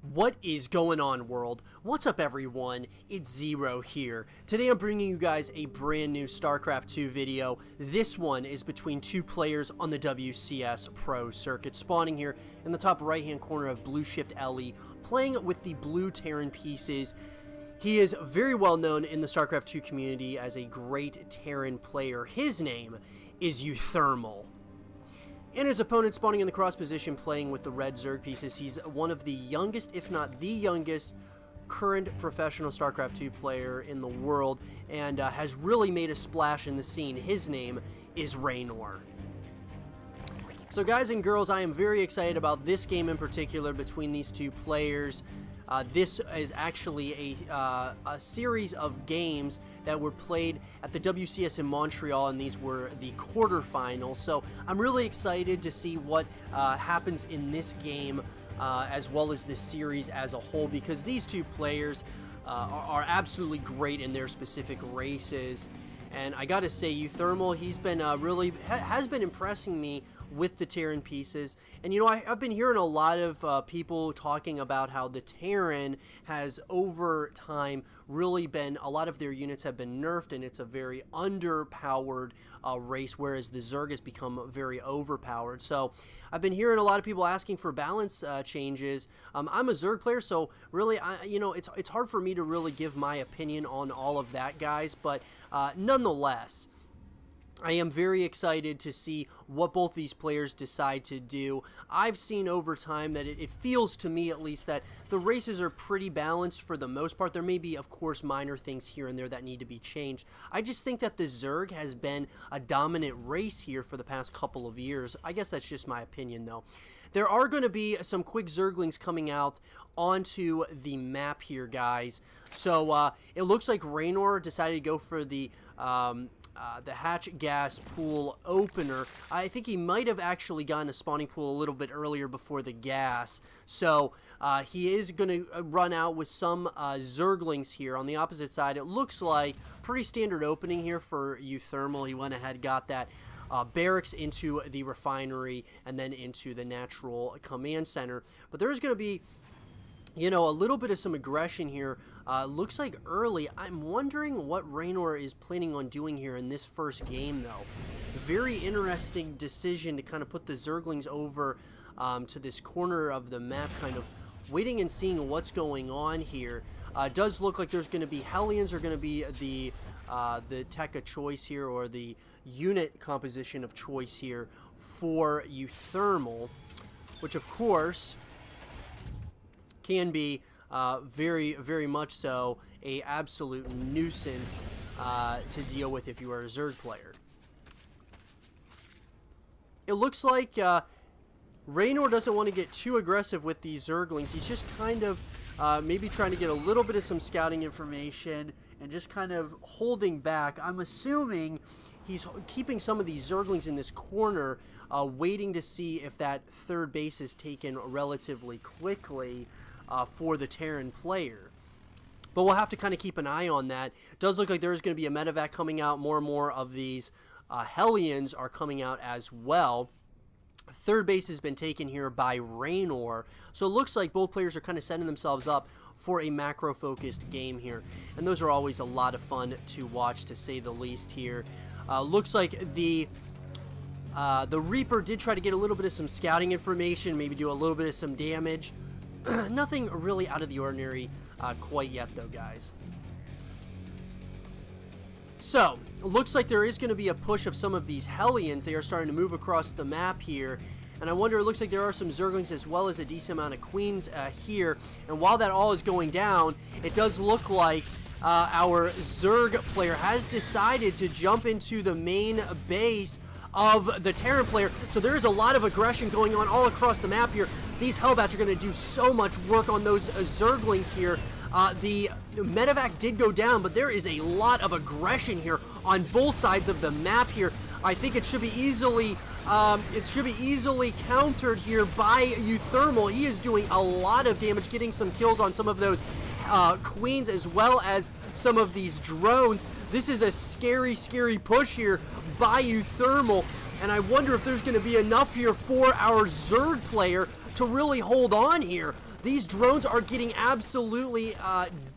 What is going on, world? What's up, everyone? It's Zero here. Today I'm bringing you guys a brand new Starcraft 2 video. This one is between two players on the WCS Pro circuit, spawning here in the top right hand corner of Blue Shift Ellie, playing with the blue Terran pieces. He is very well known in the Starcraft 2 community as a great Terran player. His name is uThermal. And his opponent spawning in the cross position playing with the red Zerg pieces. He's one of the youngest, if not the youngest, current professional StarCraft 2 player in the world, and has really made a splash in the scene. His name is Reynor. So guys and girls, I am very excited about this game in particular between these two players. This is actually a series of games that were played at the WCS in Montreal, and these were the quarterfinals. So I'm really excited to see what happens in this game, as well as this series as a whole, because these two players are absolutely great in their specific races. And I gotta say, uThermal, he's been has been impressing me with the Terran pieces. And you know, I've been hearing a lot of people talking about how the Terran has over time really been, a lot of their units have been nerfed, and it's a very underpowered race, whereas the Zerg has become very overpowered. So I've been hearing a lot of people asking for balance changes. I'm a Zerg player, so really, you know, it's hard for me to really give my opinion on all of that, guys, but nonetheless, I am very excited to see what both these players decide to do. I've seen over time that it feels to me, at least, that the races are pretty balanced for the most part. There may be, of course, minor things here and there that need to be changed. I just think that the Zerg has been a dominant race here for the past couple of years. I guess that's just my opinion, though. There are going to be some quick Zerglings coming out onto the map here, guys. So it looks like Reynor decided to go for the hatch gas pool opener. I think he might have actually gotten a spawning pool a little bit earlier before the gas. So he is going to run out with some Zerglings here. On the opposite side, it looks like pretty standard opening here for uThermal. He went ahead, got that barracks into the refinery and then into the natural command center. But there's going to be, you know, a little bit of some aggression here. Looks like early. I'm wondering what Reynor is planning on doing here in this first game, though. Very interesting decision to kind of put the Zerglings over to this corner of the map, kind of waiting and seeing what's going on here. Does look like there's going to be Hellions are going to be the tech of choice here, or the unit composition of choice here for uThermal, which of course can be very, very much so a absolute nuisance to deal with if you are a Zerg player. It looks like Reynor doesn't want to get too aggressive with these Zerglings. He's just kind of maybe trying to get a little bit of some scouting information and just kind of holding back. I'm assuming he's keeping some of these Zerglings in this corner, waiting to see if that third base is taken relatively quickly for the Terran player. But we'll have to kind of keep an eye on that. It does look like there's going to be a medevac coming out. More and more of these Hellions are coming out as well. Third base has been taken here by Reynor. So it looks like both players are kind of setting themselves up for a macro-focused game here. And those are always a lot of fun to watch, to say the least here. Looks like the Reaper did try to get a little bit of some scouting information, maybe do a little bit of some damage. Nothing really out of the ordinary quite yet, though, guys. So, it looks like there is going to be a push of some of these Hellions. They are starting to move across the map here. And I wonder, it looks like there are some Zerglings as well as a decent amount of Queens here. And while that all is going down, it does look like our Zerg player has decided to jump into the main base of the Terran player. So there is a lot of aggression going on all across the map here. These Hellbats are going to do so much work on those Zerglings here. The medevac did go down, but there is a lot of aggression here on both sides of the map here. I think it should be easily countered here by uThermal. He is doing a lot of damage, getting some kills on some of those Queens as well as some of these drones. This is a scary, scary push here by uThermal, and I wonder if there's going to be enough here for our Zerg player to really hold on here. These drones are getting absolutely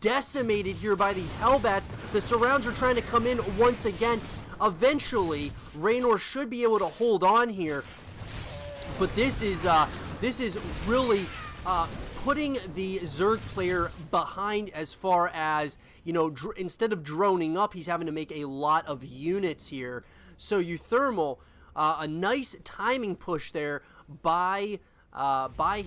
decimated here by these Hellbats. The surrounds are trying to come in once again. Eventually, Reynor should be able to hold on here, but this is really putting the Zerg player behind as far as, you know, instead of droning up, he's having to make a lot of units here. So uThermal, a nice timing push there by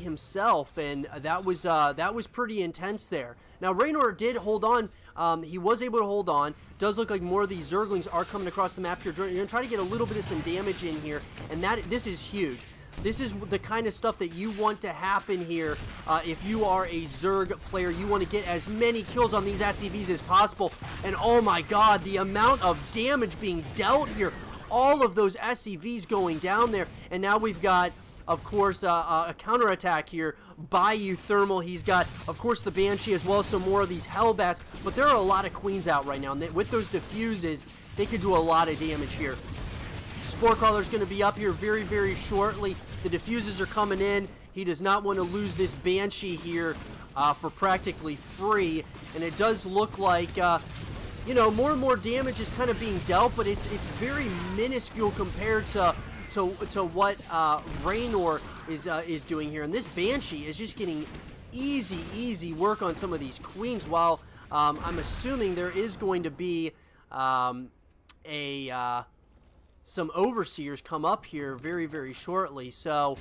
himself, and that was pretty intense there. Now Reynor did hold on. He was able to hold on. Does look like more of these Zerglings are coming across the map here. You're gonna try to get a little bit of some damage in here, and this is huge. This is the kind of stuff that you want to happen here. If you are a Zerg player, you want to get as many kills on these SCVs as possible. And oh my god, the amount of damage being dealt here. All of those SCVs going down there. And now we've got, of course, a counterattack here by uThermal. He's got, of course, the Banshee as well as some more of these Hellbats. But there are a lot of Queens out right now. And with those diffuses, they could do a lot of damage here. Spore Crawler's going to be up here very, very shortly. The diffuses are coming in. He does not want to lose this Banshee here for practically free. And it does look like, you know, more and more damage is kind of being dealt, but it's very minuscule compared to what Reynor is doing here. And this Banshee is just getting easy work on some of these Queens, while I'm assuming there is going to be some Overseers come up here very, very shortly. So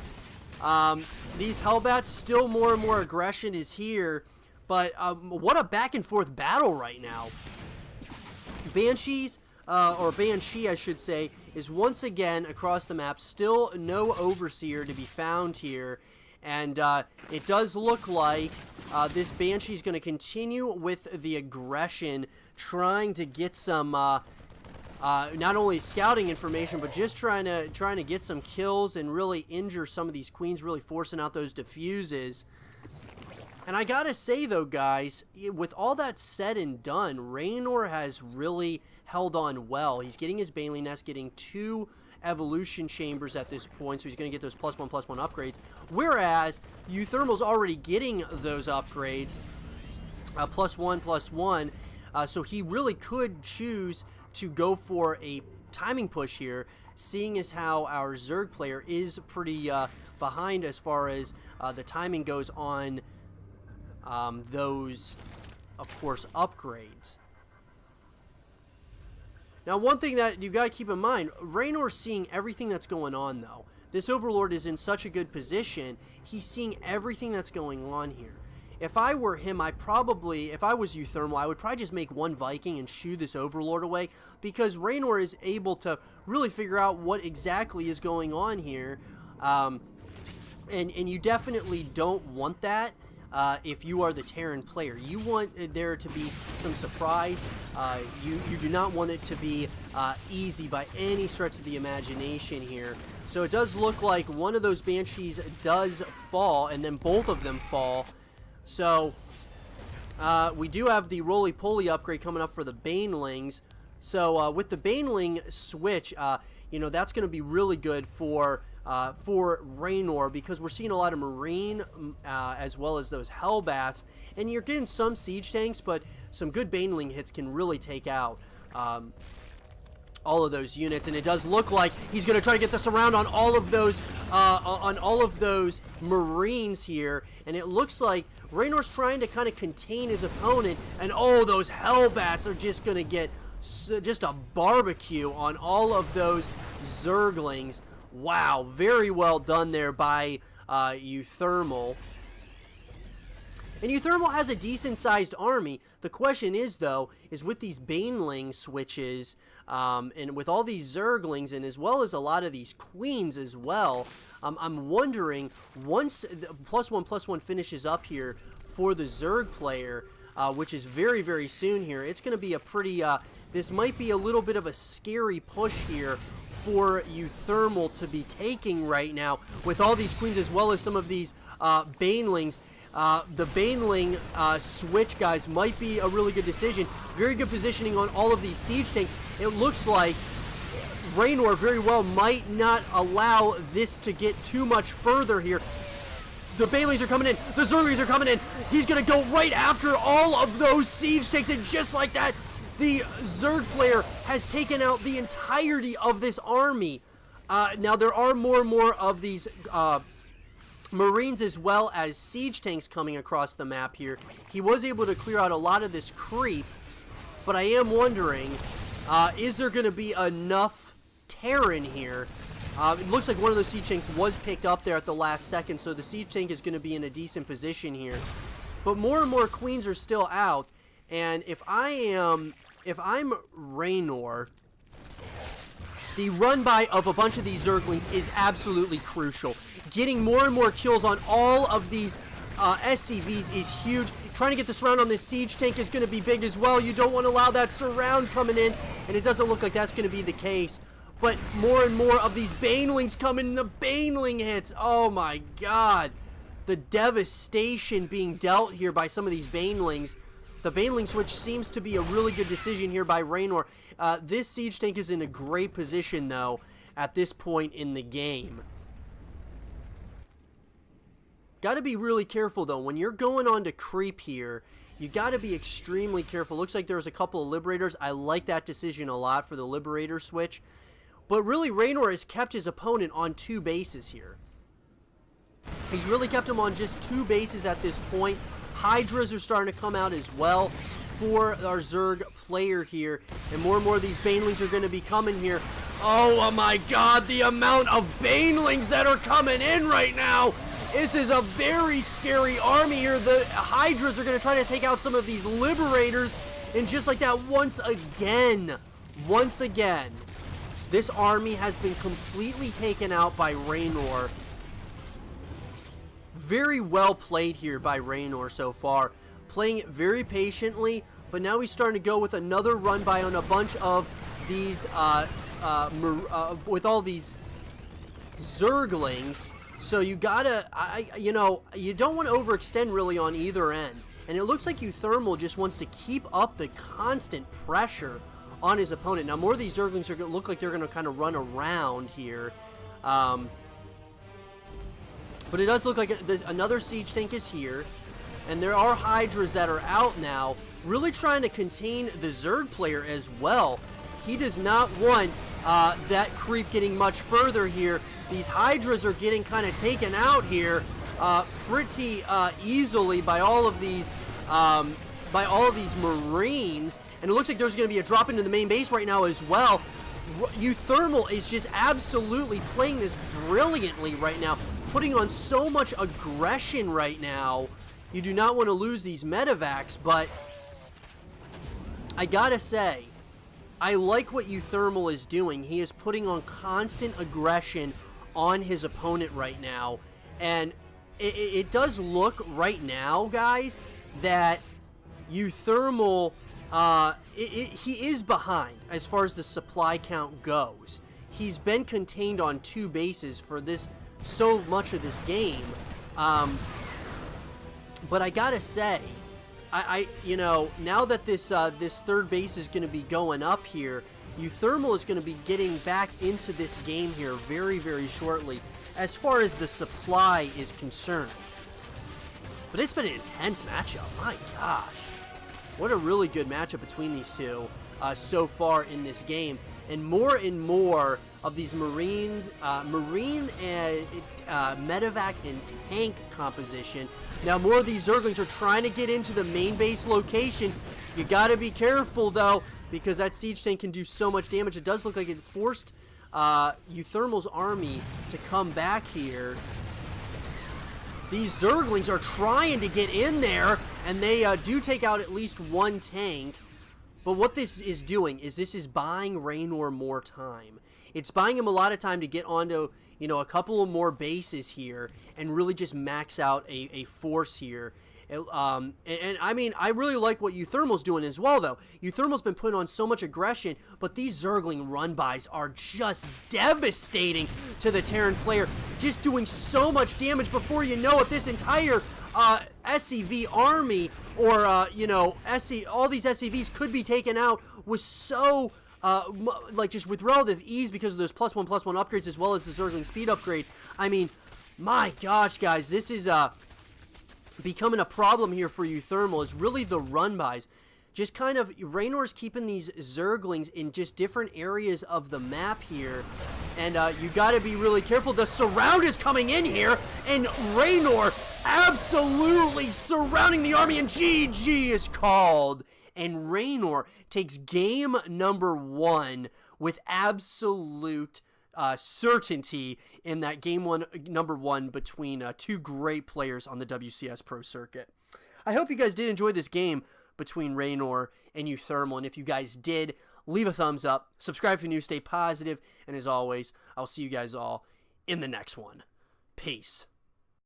these Hellbats, still more and more aggression is here, but what a back and forth battle right now. Banshees, or Banshee I should say, is once again across the map. Still no Overseer to be found here, and it does look like this Banshee is going to continue with the aggression, trying to get some not only scouting information, but just trying to get some kills and really injure some of these Queens, really forcing out those diffuses. And I gotta say though, guys, with all that said and done, Reynor has really held on well. He's getting his Baneling Nest, getting 2 evolution chambers at this point, so he's going to get those +1/+1 upgrades. Whereas uThermal's already getting those upgrades, +1/+1, so he really could choose to go for a timing push here, seeing as how our Zerg player is pretty behind as far as the timing goes on those, of course, upgrades. Now, one thing that you gotta keep in mind, Reynor's seeing everything that's going on, though. This Overlord is in such a good position, he's seeing everything that's going on here. If I were him, if I was uThermal, I would probably just make 1 Viking and shoo this Overlord away, because Reynor is able to really figure out what exactly is going on here, and you definitely don't want that. If you are the Terran player, you want there to be some surprise. You do not want it to be easy by any stretch of the imagination here. So it does look like one of those Banshees does fall, and then both of them fall. So we do have the roly-poly upgrade coming up for the Banelings. So with the Baneling switch, you know, that's going to be really good for Reynor, because we're seeing a lot of Marine as well as those Hellbats, and you're getting some siege tanks, but some good Baneling hits can really take out all of those units. And it does look like he's going to try to get the surround on all of those Marines here, and it looks like Reynor's trying to kind of contain his opponent, and oh, those Hellbats are just going to get just a barbecue on all of those Zerglings. Wow, very well done there by uThermal. And uThermal has a decent-sized army. The question is, though, is with these Baneling switches, and with all these Zerglings, and as well as a lot of these Queens as well, I'm wondering, once the +1/+1 finishes up here for the Zerg player, which is very, very soon here, it's going to be a pretty, this might be a little bit of a scary push here for uThermal to be taking right now, with all these Queens as well as some of these Banelings. The Baneling switch, guys, might be a really good decision. Very good positioning on all of these siege tanks. It looks like Reynor very well might not allow this to get too much further here. The Banelings are coming in. The Zerglings are coming in. He's going to go right after all of those siege tanks, and just like that, the Zerg player has taken out the entirety of this army. Now, there are more and more of these Marines as well as siege tanks coming across the map here. He was able to clear out a lot of this creep, but I am wondering, is there going to be enough Terran here? It looks like one of those siege tanks was picked up there at the last second, so the siege tank is going to be in a decent position here. But more and more queens are still out, and if I'm Reynor, the run-by of a bunch of these Zerglings is absolutely crucial. Getting more and more kills on all of these SCVs is huge. Trying to get the surround on this siege tank is going to be big as well. You don't want to allow that surround coming in, and it doesn't look like that's going to be the case. But more and more of these Banelings coming, the Baneling hits. Oh my god. The devastation being dealt here by some of these Banelings. The Baneling switch seems to be a really good decision here by Reynor. This siege tank is in a great position, though, at this point in the game. Got to be really careful, though. When you're going on to creep here, you got to be extremely careful. Looks like there's a couple of Liberators. I like that decision a lot for the Liberator switch. But really, Reynor has kept his opponent on 2 bases here. He's really kept him on just 2 bases at this point. Hydras are starting to come out as well for our Zerg player here. And more of these Banelings are going to be coming here. Oh my god, the amount of Banelings that are coming in right now. This is a very scary army here. The Hydras are going to try to take out some of these Liberators. And just like that, once again, this army has been completely taken out by Reynor. Very well played here by Reynor so far. Playing it very patiently, but now he's starting to go with another run by on a bunch of these, with all these Zerglings. So you gotta, you know, you don't want to overextend really on either end. And it looks like uThermal just wants to keep up the constant pressure on his opponent. Now, more of these Zerglings are going to look like they're going to kind of run around here. But it does look like another siege tank is here. And there are Hydras that are out now, really trying to contain the Zerg player as well. He does not want that creep getting much further here. These Hydras are getting kind of taken out here pretty easily by all of these Marines. And it looks like there's going to be a drop into the main base right now as well. uThermal is just absolutely playing this brilliantly right now, putting on so much aggression right now. You do not want to lose these medevacs, but I gotta say, I like what uThermal is doing. He is putting on constant aggression on his opponent right now, and it does look right now, guys, that uThermal, he is behind as far as the supply count goes. He's been contained on 2 bases for this so much of this game, but I gotta say, you know, now that this this 3rd base is going to be going up here, uThermal is going to be getting back into this game here very, very shortly, as far as the supply is concerned. But it's been an intense matchup. My gosh, what a really good matchup between these two so far in this game. And more of these Marines, Marine and medevac and tank composition. Now more of these Zerglings are trying to get into the main base location. You got to be careful though, because that siege tank can do so much damage. It does look like it forced uThermal's army to come back here. These Zerglings are trying to get in there, and they do take out at least 1 tank. But what this is doing is this is buying Reynor more time. It's buying him a lot of time to get onto, you know, a couple of more bases here and really just max out a force here. And I mean, I really like what uThermal's doing as well, though. uThermal's been putting on so much aggression, but these Zergling run-bys are just devastating to the Terran player. Just doing so much damage. Before you know it, this entire SCV army, or you know, all these SCVs could be taken out with so like just with relative ease because of those +1/+1 upgrades, as well as the Zergling speed upgrade. I mean, My gosh, guys, this is becoming a problem here for uThermal. Is really the run buys. Just kind of, Reynor's keeping these Zerglings in just different areas of the map here. And you got to be really careful. The surround is coming in here, and Reynor absolutely surrounding the army, and GG is called. And Reynor takes game number 1 with absolute certainty in that number one between two great players on the WCS Pro Circuit. I hope you guys did enjoy this game between Reynor and uThermal, and if you guys did, leave a thumbs up, subscribe if you're new, stay positive, and as always, I'll see you guys all in the next one. Peace.